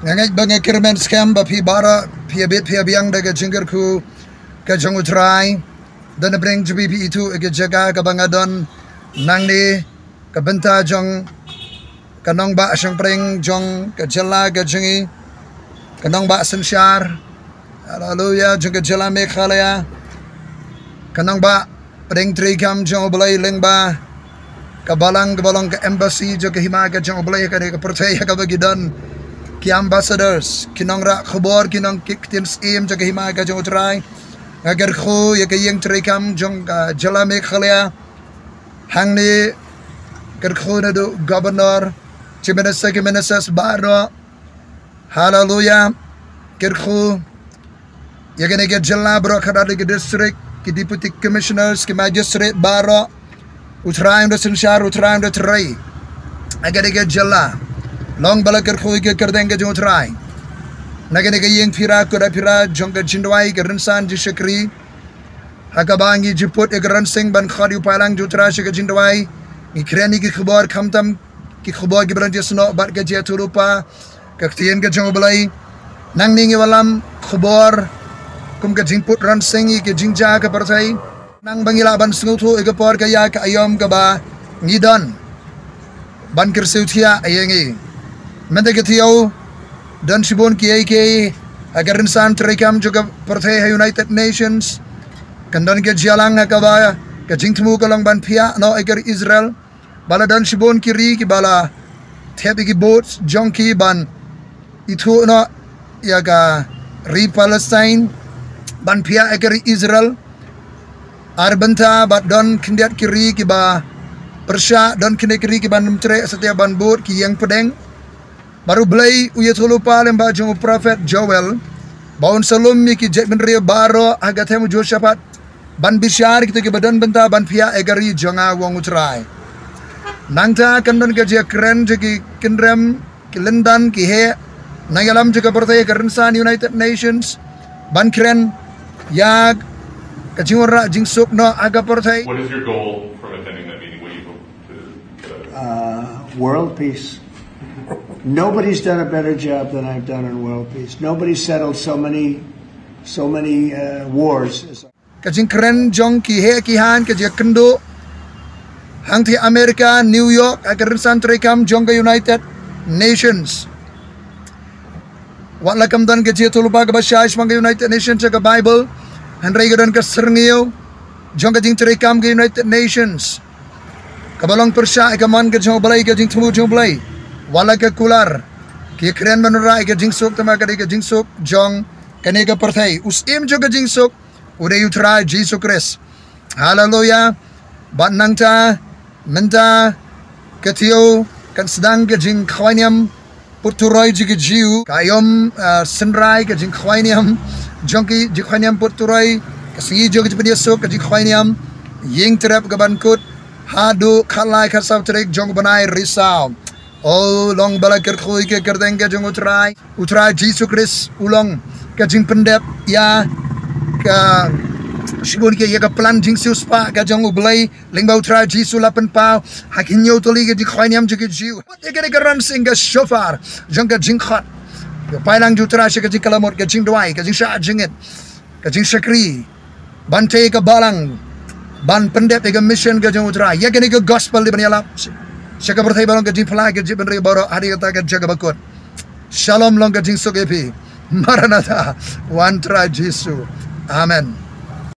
Ngangai bangai kirmen scam ba phi bara phi bit phi biang daga jingger ku ka jong utrai dan bring jbi pi itu ke jaga ka bangadon nangni ka benta jong kanong ba sang pring jong ka jala ka jingi kanong ba sanshar haleluya jong ka jala mekhalaya kanong ba pring tri kam jong blai lengba ka balang ka embassy jo ka himaga jong blai ka ka percaya ka bagidon ki ambassadors kinong ra khubor kinong kiktins im jaga himaga jong utrai agar khu ya ka yeng trikam jong jala mekhalaya hangni ker khu na do governor chimenasa ke menasas baro haleluya ker khu ya ka ne jala bro khada de district ki deputy commissioners ki magistrate baro utrai ndo sanshar utrai ndo trai agar de jala long bala ker khu ke kerdeng jong utrai nagane ke yeng phira Kut-Apphira jong ka jindwai ke rensan ji shakri hakabangi jiput e ran sing ban khadi upalang jutra shi ke jindwai ikrani ki khubor khamtam ki khubor ki branti sno bat ke jingïathuhlypa ka tien ke jong balai nang ningi walam khubor kum ke jingput ran sing ke jingja ke partai nang bangila ban snguthu e ke por ka ya ka ayom ka ba ngidon ban kirseuthia ayengi mende ke thiau dan sibon ki agar insan terekam juga partai United Nations kandan ke jalang ka ba ka thmu kalong ban phiah no agar Israel bala dan sibon kiri ki bala thebi ki boats jonki ban itu no ya ka re Palestine ban phiah agar Israel arbenta bat don kindiat kiri ki ba Persha don kindiat kiri ki ban mentre setiap ban boat ki yang pedeng baru belai Jingïathuhlypa lemba jong prophet Joel baun salum mi ki jet benri baro aga thmu Josaphat ban bishar kita ki badan benta ban phiah egari jonga wong utrai nangta kandan ke je kren je ki kindrem ki lendan ki he nangalam juga partai kerensan United Nations ban kren ya ka jingora jingsuk no aga partai. What is your goal from attending that meeting? What do you hope to world peace. Nobody's done a better job than I've done on world peace. Nobody's settled so many wars. Kajing keren jong ki he ki han kajing kendo hang ti Amerika New York agar san trekam jong ke United Nations. Wat lakam dan Jingïathuhlypa ke basya ismang ke United Nations ke Bible handrai ke dan ke serngio jong kajing trekam ke United Nations. Kabalong Persha ke man ke jong balai ke jing thmu jong balai. Wala ke kular ki kren manura ke jingsuk tama ke jingsuk jong kene ke partai usim jo ke jingsuk ude utra Jesus Christ haleluya ban nangta menta ke tio kan sedang ke jing khwaniam puturoi ji ke jiu kayom senrai ke jing khwaniam jong ki ji khwaniam puturoi ke si jo ke pediasuk ke jing khwaniam ying trap ke bankut hadu khalai khasau trek jong banai risau. Oh long bala ker khoi ke kerdeng ke jong utrai Jesus Christ ulong ke jing pendep ya ka sibon ke ya ka plan jing suspa ke jong ublai lengba utrai Jesus lapen pau hakinyo toli ke jing khwaniam ke jiu te ke ran sing ke shofar jong ke jing khat ke pailang jutra ke jing kalamot ke jing dwai ke jing sha jingit ke jing sakri bante ke balang ban pendep ke mission ke jong utrai ya ke gospel di banyalap Syaka berthai balong ke jing pala ke jing benri baro hari kata ke jaga bakut Shalom long ka jingsuk epi. Maranatha. One tribe Jesus. Amen.